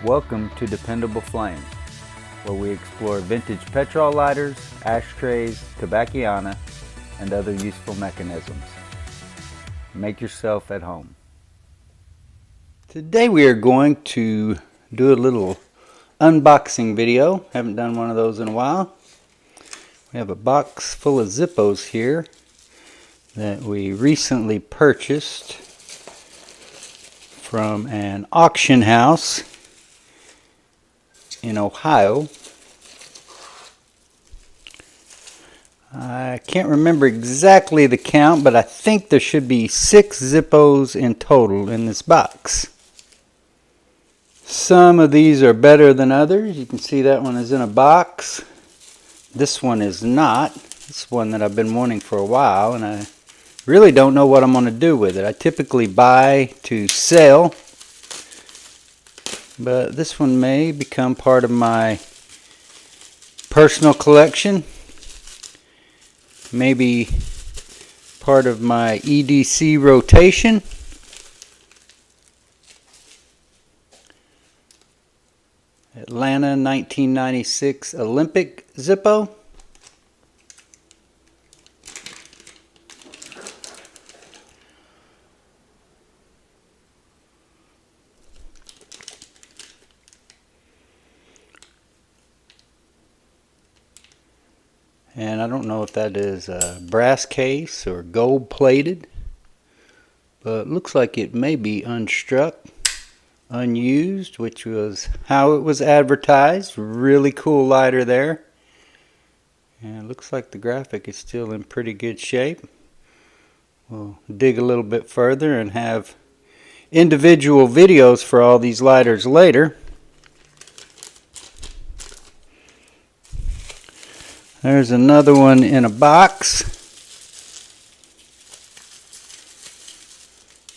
Welcome to Dependable Flame, where we explore vintage petrol lighters, ashtrays, tobacconiana, and other useful mechanisms. Make yourself at home. Today we are going to do a little unboxing video. Haven't done one of those in a while. We have a box full of Zippos here that we recently purchased from an auction house in Ohio. I can't remember exactly the count, but I think there should be 6 Zippos in total in this box. Some of these are better than others. You can see that one is in a box. This one is not. It's one that I've been wanting for a while, and I really don't know what I'm going to do with it. I typically buy to sell, but this one may become part of my personal collection. Maybe part of my EDC rotation. Atlanta 1996 Olympic Zippo. And I don't know if that is a brass case or gold plated, but it looks like it may be unstruck, unused, which was how it was advertised. Really cool lighter there. And it looks like the graphic is still in pretty good shape. We'll dig a little bit further and have individual videos for all these lighters later. There's another one in a box.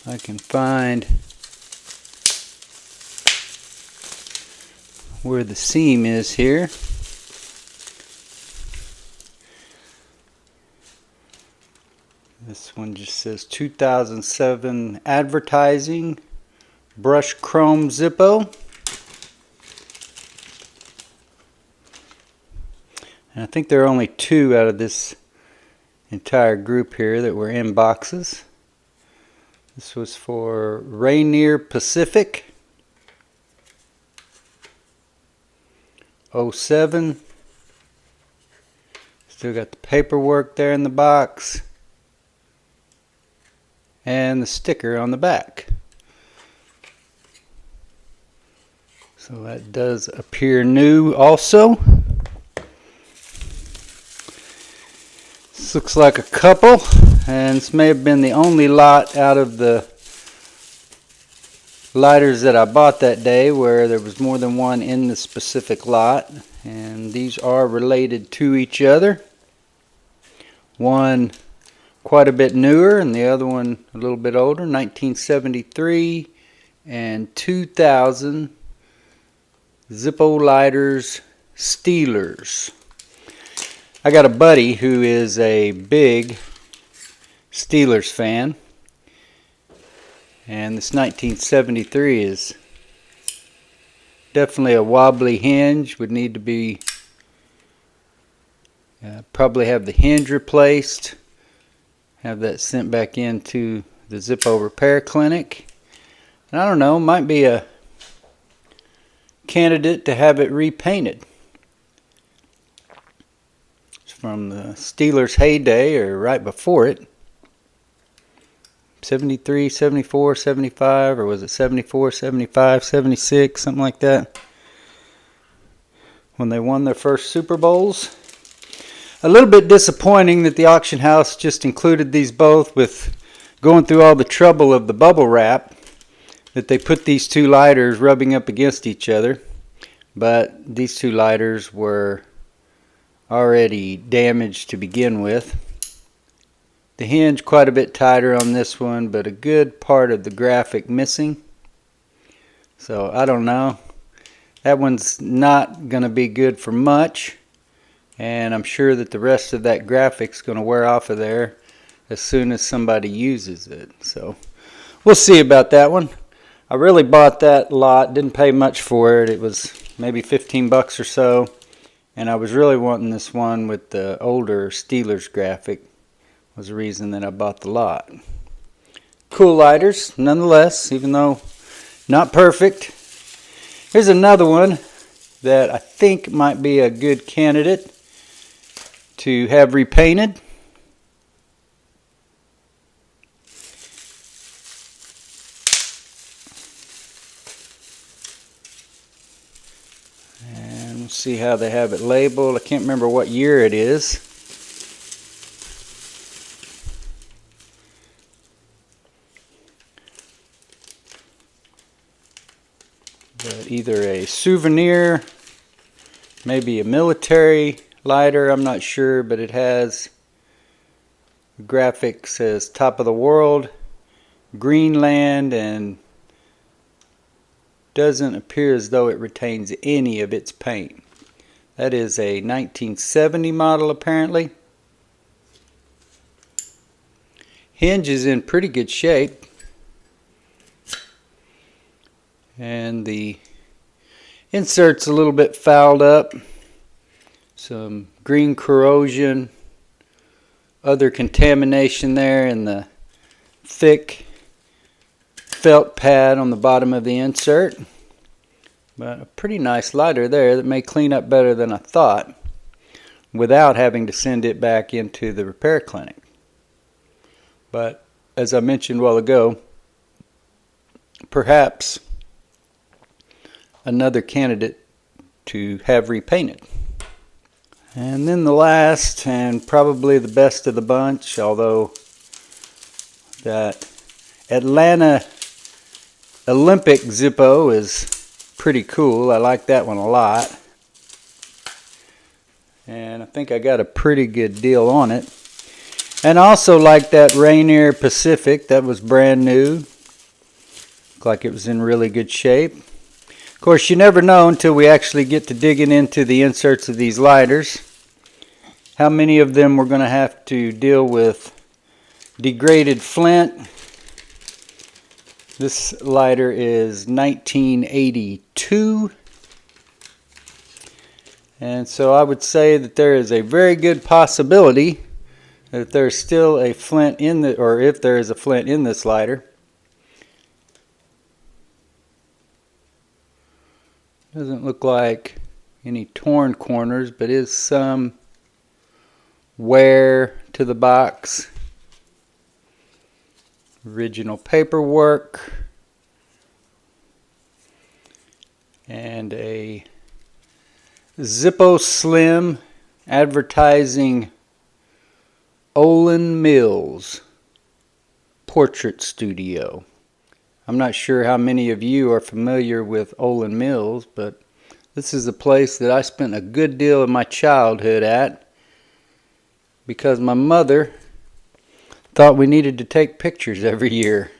I can find where the seam is here. This one just says 2007 advertising brush chrome Zippo. And I think there are only 2 out of this entire group here that were in boxes. This was for Rainier Pacific 07. Still got the paperwork there in the box and the sticker on the back. So that does appear new also. This looks like a couple, and this may have been the only lot out of the lighters that I bought that day where there was more than one in the specific lot. And these are related to each other. One quite a bit newer and the other one a little bit older, 1973 and 2000 Zippo lighters, Steelers. I got a buddy who is a big Steelers fan, and this 1973 is definitely a wobbly hinge. Would need to be probably have the hinge replaced, have that sent back into the Zippo repair clinic. And I don't know, might be a candidate to have it repainted. From the Steelers heyday or right before it. 73, 74, 75, or was it 74, 75, 76, something like that. When they won their first Super Bowls. A little bit disappointing that the auction house just included these both with going through all the trouble of the bubble wrap, that they put these 2 lighters rubbing up against each other. But these 2 lighters were already damaged to begin with. The hinge quite a bit tighter on this one, but a good part of the graphic missing. So I don't know. That one's not going to be good for much, and I'm sure that the rest of that graphic's going to wear off of there as soon as somebody uses it. So we'll see about that one. I really bought that lot, didn't pay much for it. It was maybe 15 bucks or so. And I was really wanting this one with the older Steelers graphic. Was the reason that I bought the lot. Cool lighters, nonetheless, even though not perfect. Here's another one that I think might be a good candidate to have repainted. And we'll see how they have it labeled. I can't remember what year it is. But either a souvenir, maybe a military lighter, I'm not sure, but it has the graphic says top of the world, Greenland, and doesn't appear as though it retains any of its paint. That is a 1970 model apparently. Hinge is in pretty good shape. And the insert's a little bit fouled up. Some green corrosion, other contamination there in the thick felt pad on the bottom of the insert. But a pretty nice lighter there that may clean up better than I thought without having to send it back into the repair clinic. But as I mentioned a while ago, perhaps another candidate to have repainted. And then the last and probably the best of the bunch, although that Atlanta Olympic Zippo is pretty cool. I like that one a lot. And I think I got a pretty good deal on it. And I also like that Rainier Pacific. That was brand new. Looked like it was in really good shape. Of course, you never know until we actually get to digging into the inserts of these lighters how many of them we're going to have to deal with degraded flint. This lighter is 1982. And so I would say that there is a very good possibility that there's still a flint in the, or if there is a flint in this lighter. Doesn't look like any torn corners, but is some wear to the box. Original paperwork. And a Zippo Slim advertising Olin Mills Portrait Studio. I'm not sure how many of you are familiar with Olin Mills, but this is a place that I spent a good deal of my childhood at because my mother thought we needed to take pictures every year,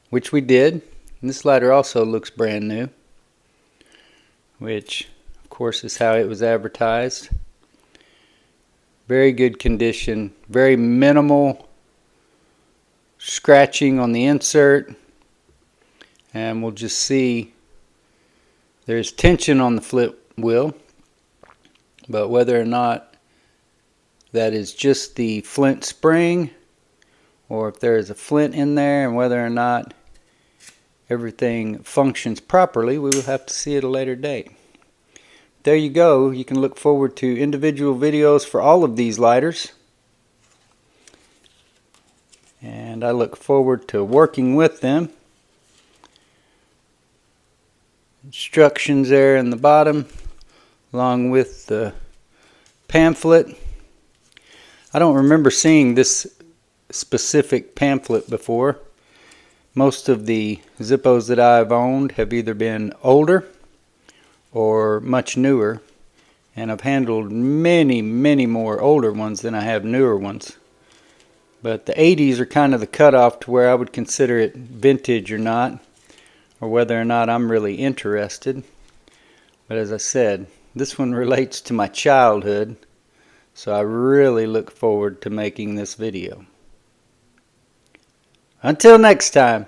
which we did. And this lighter also looks brand new, which of course is how it was advertised. Very good condition, very minimal scratching on the insert. And we'll just see there's tension on the flip wheel, but whether or not that is just the flint spring or if there is a flint in there and whether or not everything functions properly, we will have to see at a later date. There you go. You can look forward to individual videos for all of these lighters. And I look forward to working with them. Instructions there in the bottom, along with the pamphlet. I don't remember seeing this specific pamphlet before. Most of the Zippos that I've owned have either been older or much newer, and I've handled many more older ones than I have newer ones. But the 80s are kind of the cutoff to where I would consider it vintage or not, or whether or not I'm really interested. But as I said, this one relates to my childhood, so I really look forward to making this video. Until next time.